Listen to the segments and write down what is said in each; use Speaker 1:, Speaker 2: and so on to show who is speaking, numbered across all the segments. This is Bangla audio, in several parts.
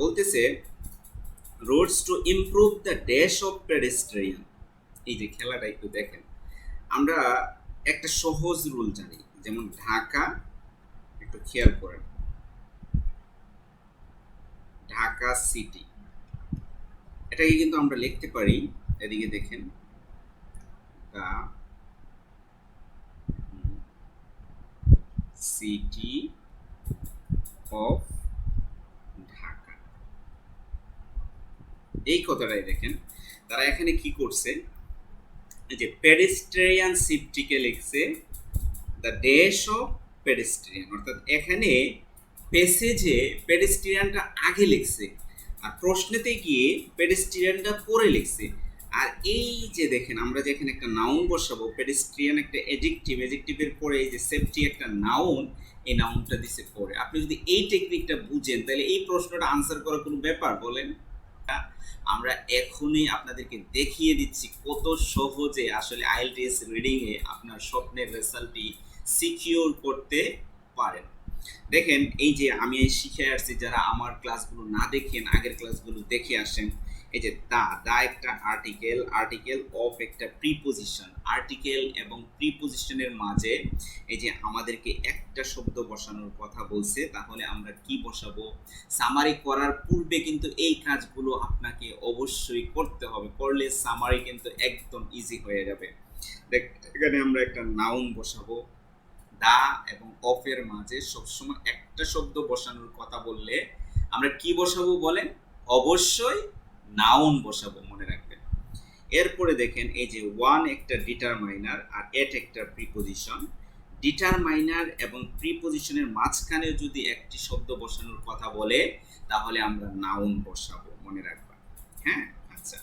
Speaker 1: বলতেছে roads to improve the dash of pedestrian. এই যে খেলাটা একটু দেখেন, আমরা একটা সহজ রুল জানি, যেমন ঢাকা, একটু খেয়াল করেন, ঢাকা সিটি, এটাকে কিন্তু আমরা লিখতে পারি, এদিকে দেখেন, দ্য সিটি অফ ঢাকা। এই কথাটাই দেখেন, তারা এখানে কি করছে, এই যে পেডেস্ট্রিয়ান শিপটিকে লিখছে দ্য ড্যাশ অফ পেডেস্ট্রিয়ান, অর্থাৎ এখানে প্যাসেজে পেডেস্ট্রিয়ানটা আগে লিখছে আর প্রশ্নেতে গিয়ে পেডেস্ট্রিয়ানটা পরে লিখছে। আর এই যে দেখেন, আমরা যে এখানে একটা নাউন বসাবো, পেডেস্ট্রিয়ান একটা এডজেক্টিভ, এডজেক্টিভের পরে এই যে সেফটি একটা নাউন, এই নাউনটা দিছে পরে। আপনি যদি এই টেকনিকটা বুঝেন তাহলে এই প্রশ্নটা আনসার করা কোনো ব্যাপার বলেন? আমরা এখনই আপনাদেরকে দেখিয়ে দিচ্ছি কত সহজে আসলে আইএলটিএস রিডিং এ আপনার স্বপ্নের রেজাল্টটি সিকিউর করতে পারেন। দেখেন, এই যে আমি শিখে আসছি, যারা আমার ক্লাসগুলো না দেখেন, আগের ক্লাসগুলো দেখে আসেন, এই যে দা একটা আর্টিকেল, আর্টিকেল অফ একটা প্রিপোজিশন, আর্টিকেল এবং প্রিপোজিশনের মাঝে এই যে আমাদেরকে একটা শব্দ বসানোর কথা বলছে, তাহলে আমরা কি বসাবো? সামারি করার পূর্বে কিন্তু এই কাজগুলো আপনাকে অবশ্যই করতে হবে, করলে সামারি কিন্তু একদম ইজি হয়ে যাবে। এখানে আমরা একটা নাউন বসাবো, দা এবং অফের মাঝে সবসময় একটা শব্দ বসানোর কথা বললে আমরা কি বসাবো বলেন? অবশ্যই নাউন বসাবো, মনে রাখবেন। এরপরে দেখেন, এই যে ওয়ান একটা ডিটারমাইনার আর এট একটা প্রিপোজিশন, ডিটারমাইনার এবং প্রিপোজিশনের মাঝখানে যদি একটি শব্দ বসানোর কথা বলে তাহলে আমরা নাউন বসাবো, মনে রাখবা। হ্যাঁ, আচ্ছা।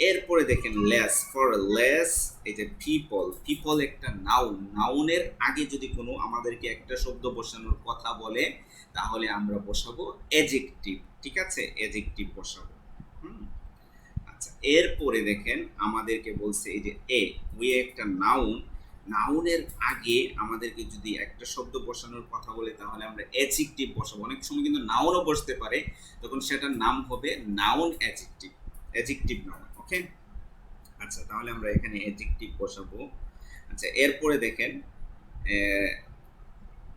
Speaker 1: এরপরে দেখেন লেস, ফর লেস, এই যে পিপল, পিপল একটা নাউন, নাউনের আগে যদি কোনো আমাদেরকে একটা শব্দ বসানোর কথা বলে তাহলে আমরা বসাবো অ্যাডজেক্টিভ, ঠিক আছে, অ্যাডজেক্টিভ বসাবো। হুম, আচ্ছা। এরপরে দেখেন আমাদেরকে বলছে এই যে উই একটা নাউন, নাউনের আগে আমাদেরকে যদি একটা শব্দ বসানোর কথা বলে তাহলে আমরা অ্যাডজেক্টিভ বসাবো। অনেক সময় কিন্তু নাউনও বসতে পারে, তখন সেটার নাম হবে noun adjective, adjective noun. Okay, আচ্ছা, তাহলে আমরা এখানে অ্যাডজেক্টিভ বসাবো। আচ্ছা, এরপরে দেখেন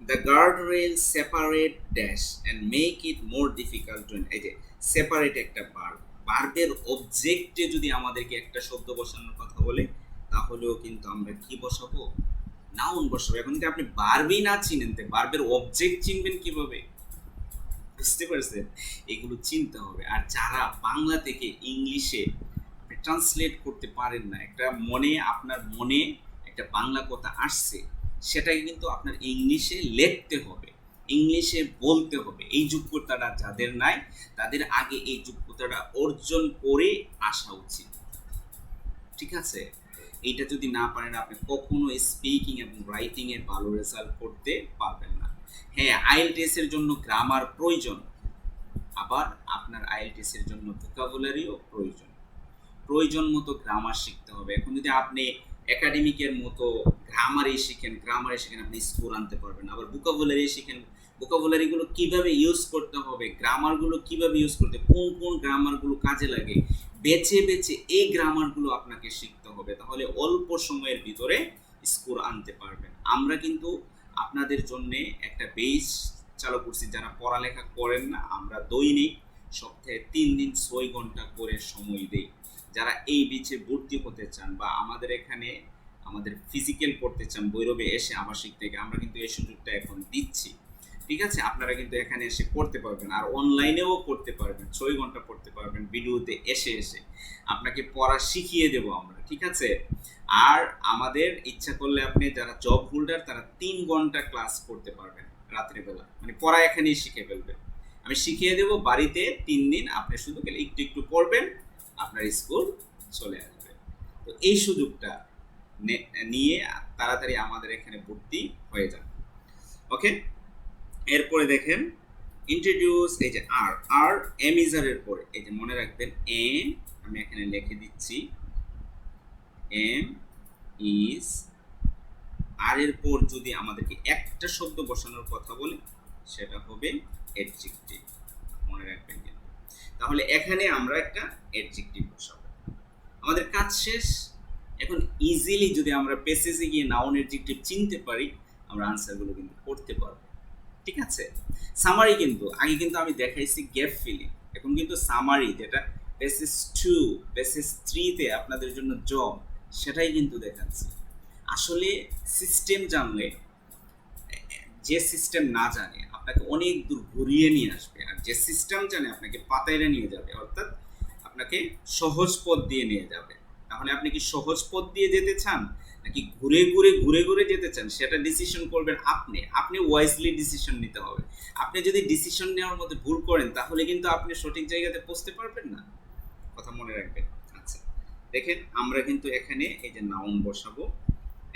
Speaker 1: the guard rail separate dash and make it more difficult to, এই যে সেপারেট একটা ভার্ব, ভার্বের অবজেক্টে যদি আমাদেরকে একটা শব্দ বসানোর কথা বলে তাহলেও কিন্তু আমরা কি বসাবো? নাউন বসাবো। এখন যদি আপনি ভার্বই না চিনেন তো ভার্বের অবজেক্ট চিনবেন কিভাবে? বুঝতে পারছেন? এগুলো চিনতে হবে। আর যারা বাংলা থেকে ইংলিশে ট্রান্সলেট করতে পারেন না, একটা মনে, আপনার মনে একটা বাংলা কথা আসছে, সেটাকে কিন্তু আপনার ইংলিশে লিখতে হবে, ইংলিশে বলতে হবে। এই যোগ্যতাটা যাদের নাই তাদের আগে এই যোগ্যতাটা অর্জন করে আসা উচিত, ঠিক আছে? এইটা যদি না পারেন আপনি কখনো স্পিকিং এবং রাইটিং এর ভালো রেজাল্ট করতে পারবেন না। হ্যাঁ, আইএলটিএস এর জন্য গ্রামার প্রয়োজন, আবার আপনার আইএলটিএস এর জন্য ভোকাবুলারিও প্রয়োজন, প্রয়োজন মতো গ্রামার শিখতে হবে। এখন যদি আপনি একাডেমিকের মতো গ্রামারই শিখেন, আপনি স্কোর আনতে পারবেন। আবার ভোকাবুলারি শিখেন, ভোকাবুলারিগুলো কিভাবে ইউজ করতে হবে, গ্রামারগুলো কিভাবে ইউজ করতে, কোন কোন গ্রামারগুলো কাজে লাগে, বেছে বেছে এই গ্রামারগুলো আপনাকে শিখতে হবে, তাহলে অল্প সময়ের ভিতরে স্কোর আনতে পারবেন। আমরা কিন্তু আপনাদের জন্য একটা বেস চালু করছি, যারা পড়ালেখা করেন না, আমরা দৈনিক সপ্তাহে 3 দিন 6 ঘন্টা করে সময় দেই। যারা এই বিচে ভর্তি হতে চান বা আমাদের এখানে আমাদের ফিজিক্যাল করতে চান ভৈরবে এসে আবাসিক থেকে, আমরা কিন্তু এই সুযোগটা এখন দিচ্ছি, ঠিক আছে? আপনারা কিন্তু এখানে এসে পড়তে পারবেন, আর অনলাইনেও পড়তে পারবেন, 6 ঘন্টা পড়তে পারবেন ভিডিওতে এসে এসে, আপনাকে পড়া শিখিয়ে দেব আমরা, ঠিক আছে? আর আমাদের ইচ্ছা করলে আপনি যারা জব হোল্ডার তারা 3 ঘন্টা ক্লাস করতে পারবেন রাত্রিবেলা, মানে পড়া এখানেই শিখে ফেলবেন, আমি শিখিয়ে দেব বাড়িতে 3 দিন, আপনি শুধু একটু একটু পড়বেন, আপনার স্কোর চলে আসবে। তো এই সুযোগটা নিয়ে তাড়াতাড়ি আমাদের এখানে ভর্তি হয়ে যান। ওকে, এরপরে দেখেন ইন্ট্রোডিউস, এই যে আর, আর এম ইজার এর পরে এই যে মনে রাখবেন এম, আমি এখানে লিখে দিচ্ছি এম ইজ, আর এর পর যদি আমাদেরকে একটা শব্দ বসানোর কথা বলে সেটা হবে অ্যাডজেক্টিভ, মনে রাখবেন। তাহলে এখানে আমরা একটা অ্যাডজেক্টিভ বসাবো। আমাদের কাজ শেষ। এখন ইজিলি যদি আমরা পেসেজে গিয়ে নাউন অ্যাডজেক্টিভ চিনতে পারি, আমরা আনসারগুলো কিন্তু করতে পারবো। ঠিক আছে? সামারি কিন্তু আগে কিন্তু আমি দেখাইছি গ্যাপ ফিলিং, এখন কিন্তু সামারি যেটা পেসেজ 2 পেসেজ 3 তে আপনাদের জন্য জব, সেটাই কিন্তু দেখাচ্ছি। আসলে সিস্টেম জানলে, যে সিস্টেম না জানে আপনাকে অনেক দূর ঘুরিয়ে নিয়ে আসবে, আর যে সিস্টেম জানে আপনাকে পাতাইলে নিয়ে যাবে, অর্থাৎ আপনাকে সহজ পথ দিয়ে নিয়ে যাবে। তাহলে আপনি কি সহজ পথ দিয়ে যেতে চান নাকি ঘুরে ঘুরে যেতে চান, সেটা ডিসিশন করবেন আপনি। আপনি ওয়াইজলি ডিসিশন নিতে হবে। আপনি যদি ডিসিশন নেওয়ার মধ্যে ভুল করেন তাহলে কিন্তু আপনি সঠিক জায়গাতে পৌঁছতে পারবেন না, কথা মনে রাখবেন। আচ্ছা, দেখেন আমরা কিন্তু এখানে এই যে নাউন বসাবো,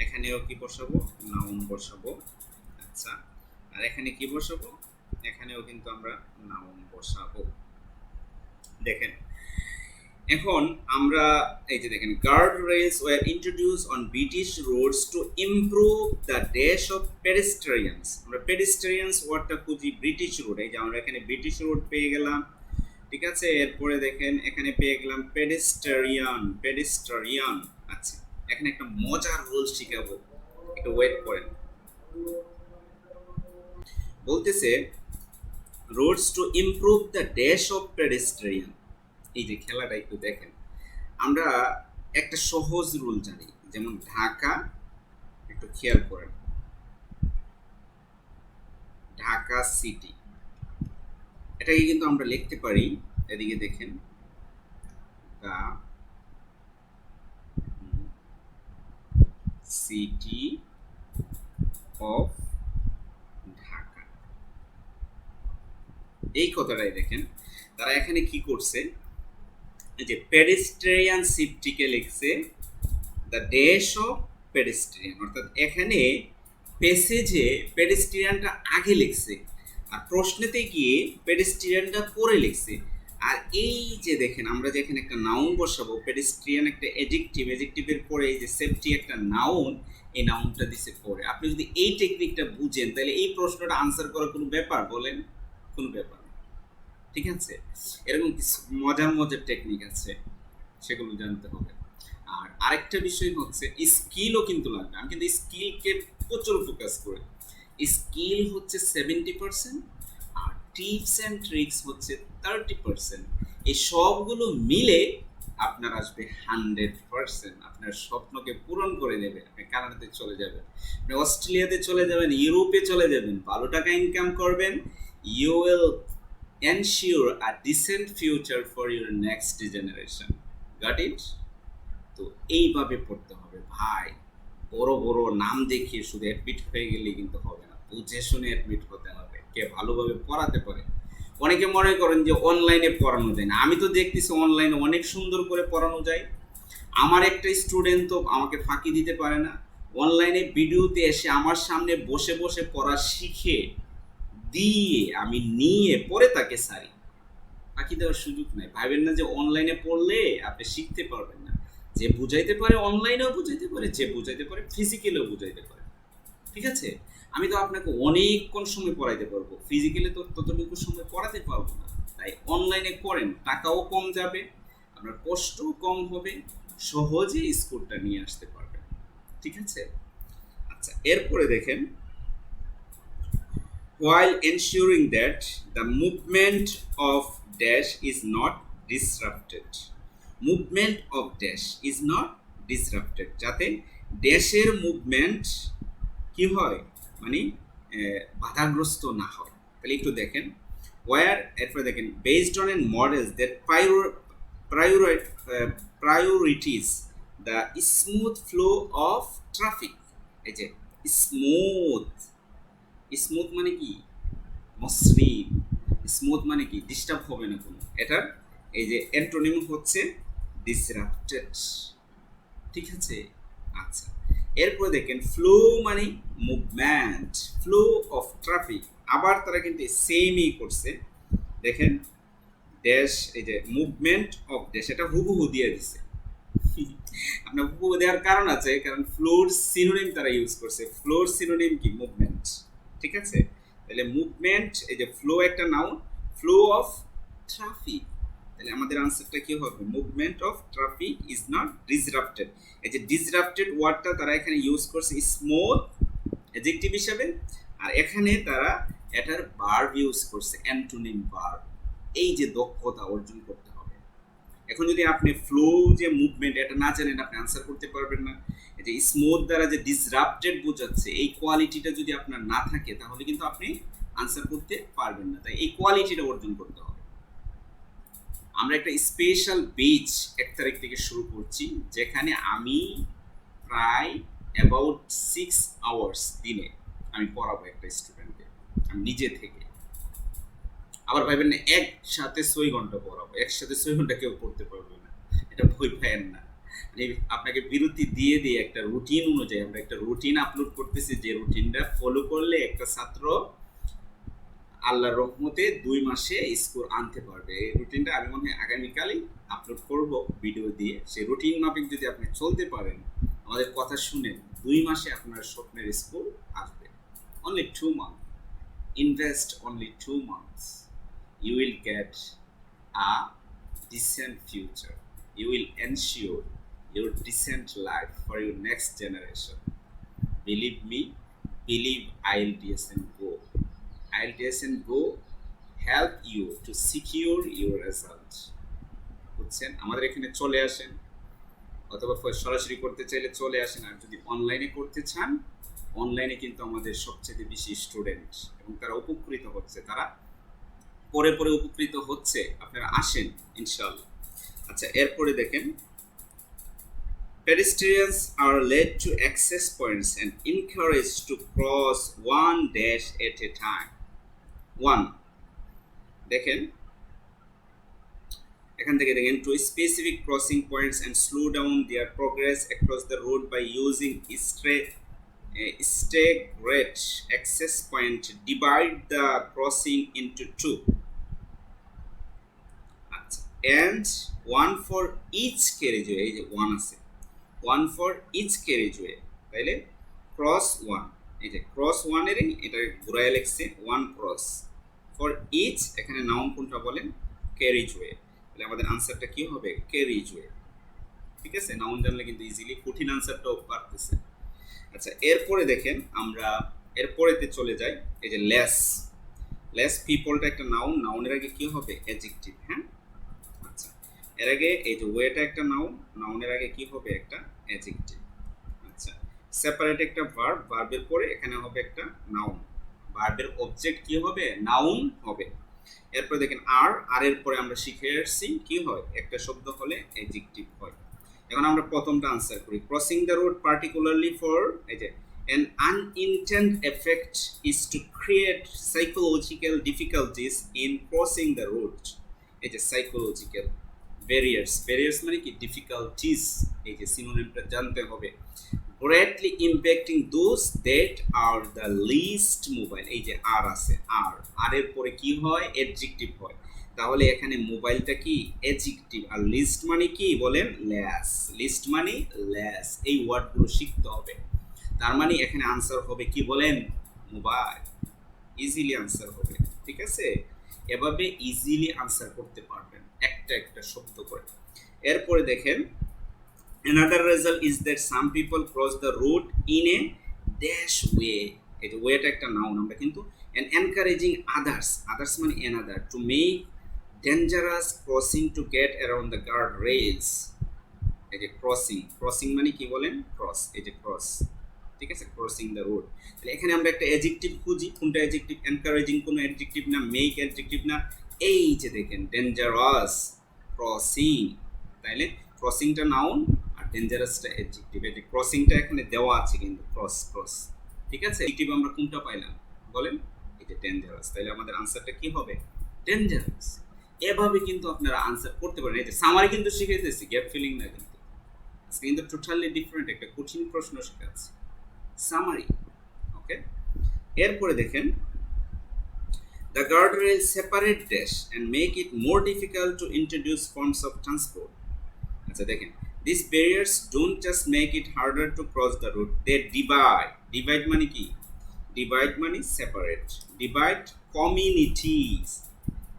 Speaker 1: এখানেও কি বসাবো, নাউন বসাবো। আচ্ছা, আর এখানে কি বসাবো, এখানেও কিন্তু আমরা নাউন বসাবো। দেখেন এখন আমরা এই যে দেখেন, guard rails were introduce on British roads to improve the dash of pedestrians. আমরা পেডেস্ট্রিয়ানস ওয়ার্ডটা খুঁজি, ব্রিটিশ রোড, এই যে আমরা এখানে ব্রিটিশ রোড পেয়ে গেলাম। ঠিক আছে, এরপরে দেখেন এখানে পেয়ে গেলাম পেডেস্ট্রিয়ান। আচ্ছা, এখানে একটা মজার রুল শিখাবো, একটু ওয়েট করেন। বলতেছে roads to improve the dash of pedestrian. এই যে খেলাটা একটু দেখেন, আমরা একটা সহজ রুল জানি, যেমন ঢাকা, একটু খেয়াল করেন, ঢাকা সিটি, এটাকে কিন্তু আমরা লিখতে পারি, এদিকে দেখেন, দ্য সিটি অফ ঢাকা। এই কথাটাই দেখেন তারা এখানে কি করছে, এই যে পেডেস্ট্রিয়ান সিটিকে লিখছে দ্য ড্যাশ অফ পেডেস্ট্রিয়ান, অর্থাৎ এখানে প্যাসেজে পেডেস্ট্রিয়ানটা আগে লিখছে আর প্রশ্নেতে গিয়ে পেডেস্ট্রিয়ানটা পরে লিখছে। আর এই যে দেখেন আমরা যে এখানে একটা নাউন বসাবো, পেডেস্ট্রিয়ান একটা অ্যাডজেক্টিভ, অ্যাডজেক্টিভের পরে এই যে সেফটি একটা নাউন, এই নাউনটা দিছে পরে। আপনি যদি এই টেকনিকটা বুঝেন তাহলে এই প্রশ্নটা আনসার করা কোনো ব্যাপার বলেন, কোনো ব্যাপার না। ঠিক আছে, এরকম কিছু মজার মজার টেকনিক আছে, সেগুলো জানতে হবে। আর আরেকটা বিষয় হচ্ছে স্কিলও কিন্তু লাগবে। আমি কিন্তু স্কিলকে প্রচুর ফোকাস করি। স্কিল হচ্ছে 70% আর টিপস অ্যান্ড ট্রিক্স হচ্ছে 30%। এই সবগুলো মিলে আপনার আসবে 100%। আপনার স্বপ্নকে পূরণ করে দেবে। আপনি কানাডাতে চলে যাবেন, আপনি অস্ট্রেলিয়াতে চলে যাবেন, ইউরোপে চলে যাবেন, ভালো টাকা ইনকাম করবেন। You will ensure a decent future for your next generation. Got it? তো এইভাবে পড়তে হবে ভাই। বড় বড় নাম দেখিয়ে শুধু অ্যাডমিট হয়ে গেলেই কিন্তু হবে না, বুঝে শুনে অ্যাডমিট হতে হবে, কে ভালোভাবে পড়াতে পারে। অনেকে মনে করেন যে অনলাইনে পড়ানো যায় না, আমি তো দেখতেছি অনলাইনে অনেক সুন্দর করে পড়ানো যায়। আমার একটা স্টুডেন্ট তো আমাকে ফাঁকি দিতে পারে না, অনলাইনে ভিডিওতে এসে আমার সামনে বসে বসে পড়া শিখে দিয়ে আমি নিয়ে পরে তাকে সারি। ফাঁকি দেওয়ার সুযোগ নাই। ভাবেন না যে অনলাইনে পড়লে আপনি শিখতে পারবেন না। যে বুঝাইতে পারে অনলাইনেও বুঝাইতে পারে, যে বুঝাইতে পারে ফিজিক্যালেও বুঝাইতে পারে। ঠিক আছে, আমি তো আপনাকে অনেকক্ষণ সময় পড়াইতে পারবো, ফিজিক্যালে তো ততটুকু সময় পড়াতে পারবো না। তাই অনলাইনে করেন, টাকাও কম যাবে, আপনার কষ্টও কম হবে, সহজে স্কোরটা নিয়ে আসতে পারবেন। ঠিক আছে, আচ্ছা এরপরে দেখেন, while ensuring that the movement of dash is not disrupted. Movement of dash is not disrupted, যাতে ড্যাশের মুভমেন্ট কি হয়, মানে বাধাগ্রস্ত না হয়। তাহলে একটু দেখেন, ওয়ার, এরপরে দেখেন, based on a models that priorities the smooth flow of traffic. এই যে স্মুথ, স্মুথ মানে কি, মসৃণ। স্মুথ মানে কি, ডিস্টার্ব হবে না কোনো। এটার এই যে অ্যান্টোনিম হচ্ছে ডিসরাপ্টেড। ঠিক আছে, আচ্ছা এরপরে দেখেন, ফ্লো মানে মুভমেন্ট, ফ্লো অফ ট্রাফিক, আবার তারা কিন্তু সেমই করছে। দেখেন ড্যাশ, এই যে মুভমেন্ট অফ ড্যাশ, এটা হুবহু দিয়ে দিছে। আপনার হুবহু দেওয়ার কারণ আছে, কারণ ফ্লোর সিনোনিম তারা ইউজ করছে। ফ্লোর সিনোনিম কি, মুভমেন্ট। ঠিক আছে, তাহলে মুভমেন্ট, এই যে ফ্লো একটা নাউন, ফ্লো অফ ট্রাফিক, তাহলে আমাদের আনসারটা কি হবে? Movement of traffic is not disrupted. এই যে ডিসরাপ্টেড ওয়ার্ডটা তারা এখানে ইউজ করছে স্মুথ অ্যাডজেক্টিভ হিসাবে, আর এখানে তারা এটার ভার্ব ইউজ করছে অ্যান্টোনিম ভার্ব। এই যে দক্ষতা অর্জন করতে হবে। এখন যদি আপনি ফ্লো যে মুভমেন্ট এটা না জানেন, আপনি আনসার করতে পারবেন না। এই যে স্মুথ দ্বারা যে ডিসরাপ্টেড বোঝাচ্ছে, এই কোয়ালিটিটা যদি আপনার না থাকে তাহলে কিন্তু আপনি আনসার করতে পারবেন না। তাই এই কোয়ালিটিটা অর্জন করতে হবে। আমরা একটা স্পেশাল বেচ 1 তারিখ থেকে শুরু করছি, যেখানে আমি প্রায় অ্যাবাউট 6 আওয়ার্স দিনে আমি পড়াবো একটা স্টুডেন্টকে, আমি নিজে থেকে। আবার ভাবেন না একসাথে 6 ঘন্টা পড়াবো, একসাথে 6 ঘন্টা কেউ পড়তে পারবে না, এটা ভয় পায়েন না। আপনাকে বিরতি দিয়ে দিয়ে একটা রুটিন অনুযায়ী আমরা একটা রুটিন আপলোড করতেছি, যে রুটিনটা ফলো করলে একটা ছাত্র আল্লাহর রহমতে 2 মাসে স্কোর আনতে পারবে। এই রুটিনটা আমি মনে হয় আগামীকালই আপলোড করব ভিডিও দিয়ে। সেই রুটিন মাফিক যদি আপনি চলতে পারেন, আমাদের কথা শুনেন, 2 মাসে আপনার স্বপ্নের স্কোর আসবে। Only 2 month, invest only 2 months, you will get a decent future. You will ensure your decent life for your next generation. Believe me, believe IELTS&go. IELTS&go help you to secure your result. বুঝছেন? আমাদের এখানে চলে আসেন, অথবা সরাসরি করতে চাইলে চলে আসেন। আর যদি অনলাইনে করতে চান, অনলাইনে কিন্তু আমাদের সবচেয়ে বেশি স্টুডেন্ট এবং তারা উপকৃত হচ্ছে, তারা পরে পরে উপকৃত হচ্ছে। আপনারা আসেন ইনশাআল্লাহ। আচ্ছা, এরপরে দেখেন, pedestrians are led to access points and encouraged to cross one dash at a time. One, দেখেন এখান থেকে দেখেন, to specific crossing points and slow down their progress across the road by using staggered access point, divide the crossing into two. And one for each carriageway. এই যে ওয়ান আছে, ওয়ান ফর ইচ ক্যারেজওয়ে, তাইলে ক্রস ওয়ান, এই যে ক্রস ওয়ানেরই এটা ঘুরায় লিখছে ওয়ান ক্রস, ফর ইচ এখানে নাউন কোনটা বলেন? ক্যারেজওয়ে। তাহলে আমাদের আনসারটা কি হবে? ক্যারেজওয়ে। ঠিক আছে, নাউন জানলে কিন্তু ইজিলি কঠিন আনসারটাও পারতেছে। আচ্ছা, এরপরে দেখেন, আমরা এরপরেতে চলে যাই। এই যে লেস, লেস পিপলটা একটা নাউন, নাউনের আগে কি হবে? অ্যাডজেক্টিভ। হ্যাঁ, এর আগে এই যে ওয়েটা একটা নাউন, নাউনের আগে কি হবে? একটা অ্যাডজেক্টিভ। আচ্ছা, সেপারেট একটা ভার্ব, ভার্বের পরে এখানে হবে একটা নাউন, ভার্বের অবজেক্ট কি হবে? নাউন হবে। এরপর দেখেন আর, আর এর পরে আমরা শিখে আসছি কি হয়? একটা শব্দ হলে অ্যাডজেক্টিভ হয়। এখন আমরা প্রথমটা আনসার করি। Crossing the road particularly for, এই যে an unintended effect is to create psychological difficulties in crossing the road. এই যে সাইকোলজিক্যাল ব্যারিয়ার্স, ব্যারিয়ার্স মানে কি? ডিফিকাল্টিস। এই যে সিনোনিমটা জানতে হবে। Greatly impacting those that are the list mobile, এই যে আর আছে, আর আর এর পরে কি হয়? অ্যাডজেক্টিভ হয়। তাহলে এখানে মোবাইলটা কি? অ্যাডজেক্টিভ। আর লিস্ট মানে কি বলেন? লেস। লিস্ট মানে লেস। এই ওয়ার্ডগুলো শিখতে হবে। তার মানে এখানে আনসার হবে কি বলেন? মোবাইল। ইজিলি আনসার হবে। ঠিক আছে, এভাবে ইজিলি আনসার করতে পারবেন একটা একটা শব্দ করে। এরপরে দেখেন, another result is that some people cross the road in a dash way. এই যে ওয়েটা একটা নাউন, আমরা কিন্তু and encouraging others, others মানে another, to make dangerous crossing to get around the guard rails. এই যে ক্রসিং, ক্রসিং মানে কি বলেন? ক্রস। এই যে ক্রস, ঠিক আছে, ক্রসিং দ্য রোড। তাহলে এখানে আমরা একটা অ্যাডজেক্টিভ খুঁজি, কোনটা অ্যাডজেক্টিভ? এনকারেজিং কোনো অ্যাডজেক্টিভ না, মেক অ্যাডজেক্টিভ না। এই যে দেখেন ডেঞ্জারাস, ক্রসিং, তাইলে ক্রসিংটা নাউন আর ডেঞ্জারাসটা অ্যাডজেক্টিভ। এই যে ক্রসিংটা এখানে দেওয়া আছে কিন্তু, ক্রস ক্রস, ঠিক আছে। অ্যাডজেক্টিভ আমরা কোনটা পাইলাম বলেন? এই যে ডেঞ্জারাস। তাইলে আমাদের আনসারটা কি হবে? ডেঞ্জারাস। এভাবে কিন্তু আপনারা আনসার করতে পারেন। এই যে সামারি কিন্তু শিখাইতেছি, গ্যাপ ফিলিং না কিন্তু, আজকে কিন্তু টোটালি ডিফারেন্ট একটা কঠিন প্রশ্ন শেখাচ্ছি, সামারি। ওকে, এরপরে দেখেন, the guardrails separate dash and make it more difficult to introduce forms of transport. আচ্ছা দেখেন, these barriers don't just make it harder to cross the road, they divide. Divide মানে কি? Divide মানে separate, divide communities।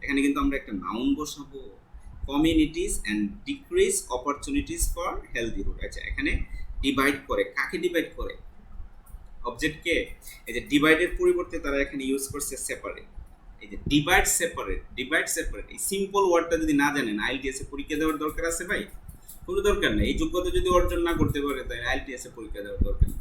Speaker 1: এখানে কিন্তু আমরা একটা নাউন বসাবো, communities and decrease opportunities for healthihood. আচ্ছা, এখানে ডিভাইড করে, কাকে ডিভাইড করে? অবজেক্টকে। এই যে ডিভাইডের পরিবর্তে তারা এখানে ইউজ করছে সেপারেট। এই যে ডিভাইড সেপারেট, ডিভাইড সেপারেট, এই সিম্পল ওয়ার্ডটা যদি না জানেন আইএলটিএস এ পরীক্ষা দেওয়ার দরকার আছে ভাই? কোনো দরকার নেই। এই যোগ্যতা যদি অর্জন না করতে পারে তাই আইএলটিএস এ পরীক্ষা দেওয়ার দরকার নেই।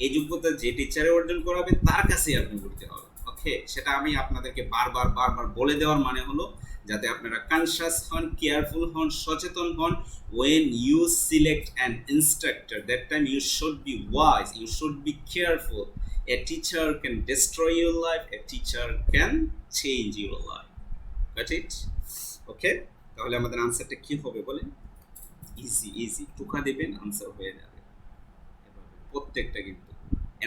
Speaker 1: এই যোগ্যতা যে টিচারে অর্জন করাবে তার কাছেই আপনি করতে হবে। ওকে, সেটা আমি আপনাদেরকে বারবার বারবার বলে দেওয়ার মানে হলো যাতে আপনারা কনসিয়াস হন, কেয়ারফুল হন, সচেতন হন। when you select an instructor, that time you should be wise, you should be careful. A teacher can destroy your life, a teacher can change your life. Got it? Okay, তাহলে আমাদের আনসারটা কি হবে বলেন? ইজি ইজি, টুকা দেবেন আনসার হয়ে যাবে। প্রত্যেকটা কিন্তু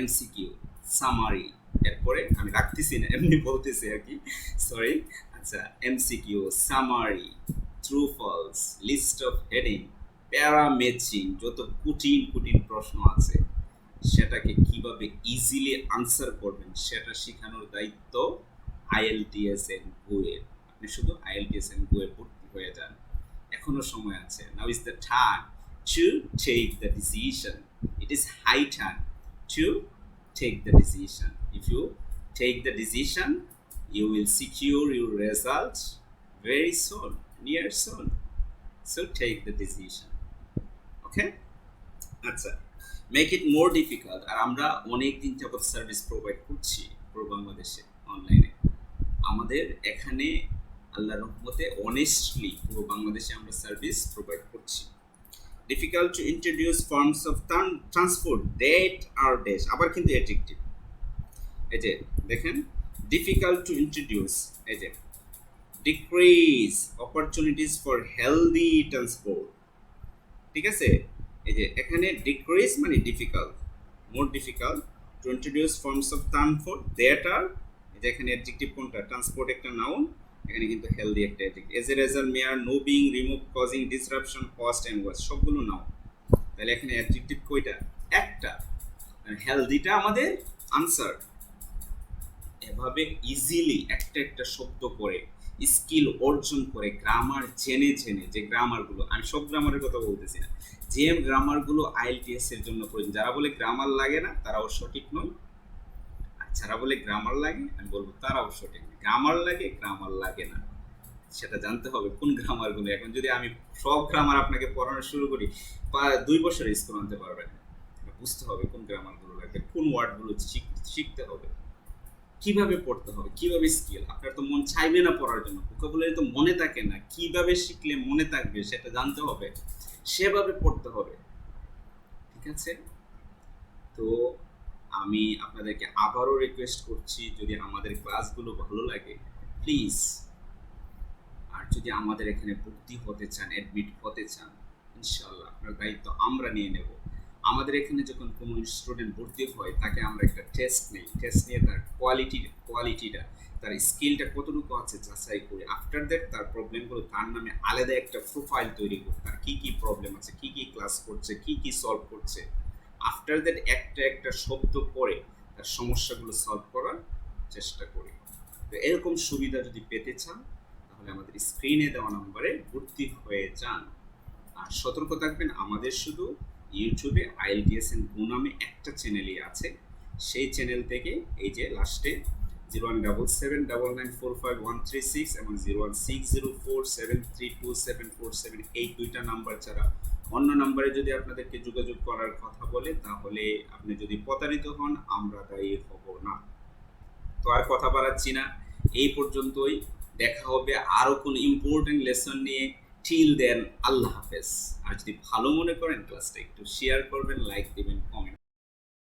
Speaker 1: এমসিকিউ, সামারি, এরপরে আমি রাখতেছি না, এমনি বলতেছি আর কি, সরি। আচ্ছা, MCQ, summary, true false, list of heading, para matching, যত কঠিন কঠিন প্রশ্ন আছে সেটাকে কিভাবে ইজিলি আনসার করবেন সেটা শেখানোর দায়িত্ব আইএলটিএস এন্ড গো এর। আপনি শুধু আইএলটিএস এন্ড গো এ ভর্তি হয়ে যান, এখনো সময় আছে। Now is the time to take the decision. It is high time to take the decision. If you take the decision, you will secure your result very soon, near soon. So take the decision. Okay? আচ্ছা, মেক ইট মোর ডিফিকাল্ট। আর আমরা অনেক দিন যাবত সার্ভিস প্রোভাইড করছি পুরো বাংলাদেশে অনলাইনে। আমাদের এখানে আল্লাহর রহমতে অনেস্টলি পুরো বাংলাদেশে আমরা সার্ভিস প্রোভাইড করছি। difficult to introduce forms of transport that are dash, আবার কিন্তু অ্যাডজেক্টিভ। এই যে দেখেন, difficult to introduce, এই যে decrease opportunities for healthy transport, ঠিক আছে? এই যে এখানে decrease মানে difficult, more difficult to introduce forms of transport that are, এই যে এখানে অ্যাডজেক্টিভ কোনটা? ট্রান্সপোর্ট একটা নাউন, এখানে কিন্তু হেলদি একটা adjective. As a result may are no being, remove, causing disruption, cost and waste, সবগুলো নাও। তাহলে এখানে অ্যাডজেক্টিভ কয়টা? একটা। হেলদিটা আমাদের আনসার। এভাবে ইজিলি একটা একটা শব্দ করে স্কিল অর্জন করে, গ্রামার জেনে জেনে, যে গ্রামারগুলো, আমি সব গ্রামারের কথা বলতেছি না, যে গ্রামারগুলো আইএলটিএস এর জন্য প্রয়োজন। যারা বলে গ্রামার লাগে না তারাও সঠিক নয়, আর যারা বলে গ্রামার লাগে আমি বলবো তারাও সঠিক। গ্রামার লাগে, গ্রামার লাগে না, সেটা জানতে হবে কোন গ্রামারগুলো। এখন যদি আমি সব গ্রামার আপনাকে পড়ানো শুরু করি 2 বছরে স্কুল আনতে পারবেন না। বুঝতে হবে কোন গ্রামারগুলো লাগবে, কোন ওয়ার্ডগুলো শিখতে হবে, কিভাবে পড়তে হবে, কিভাবে স্কিল। আপনার তো মন চাইবে না পড়ার জন্য, ভোকাবুলারি তো মনে থাকে না, কিভাবে শিখলে মনে থাকবে সেটা জানতে হবে, সেভাবে পড়তে হবে। ঠিক আছে? তো আমি আপনাদেরকে আবারও রিকোয়েস্ট করছি, যদি আমাদের ক্লাসগুলো ভালো লাগে প্লিজ, আর যদি আমাদের এখানে ভর্তি হতে চান, অ্যাডমিট হতে চান, ইনশাআল্লাহ আপনার দায়িত্ব আমরা নিয়ে নেব। আমাদের এখানে যখন কোনো স্টুডেন্ট ভর্তি হয় তাকে আমরা একটা টেস্ট নিই, টেস্ট নিয়ে তার কোয়ালিটিটা, তার স্কিলটা কতটুকু আছে যাচাই করি। আফটার দ্যাট তার প্রবলেমগুলো, তার নামে আলাদা একটা প্রোফাইল তৈরি করি, তার কী কী প্রবলেম আছে, কী কী ক্লাস করছে, কী কী সলভ করছে। আফটার দ্যাট একটা একটা শব্দ পড়ে তার সমস্যাগুলো সলভ করার চেষ্টা করি। তো এরকম সুবিধা যদি পেতে চান তাহলে আমাদের স্ক্রিনে দেওয়া নম্বরে ভর্তি হয়ে যান। আর সতর্ক থাকবেন, আমাদের শুধু ইউটিউবে IELTS&go নামে একটা চ্যানেলই আছে। সেই চ্যানেল থেকে এই যে লাস্টে 01779945136 এবং 01604732747 এই দুইটা নাম্বার ছাড়া অন্য নাম্বারে যদি আপনাদেরকে যোগাযোগ করার কথা বলে তাহলে আপনি যদি প্রতারিত হন আমরা দায়ী হব না। তো আর কথা বাড়াচ্ছি না, এই পর্যন্তই। দেখা হবে আরও কোনো ইম্পর্টেন্ট লেসন নিয়ে। টিল দেন, আল্লাহ হাফেজ। আর যদি ভালো মনে করেন ক্লাসটা একটু শেয়ার করবেন, লাইক দিবেন, কমেন্ট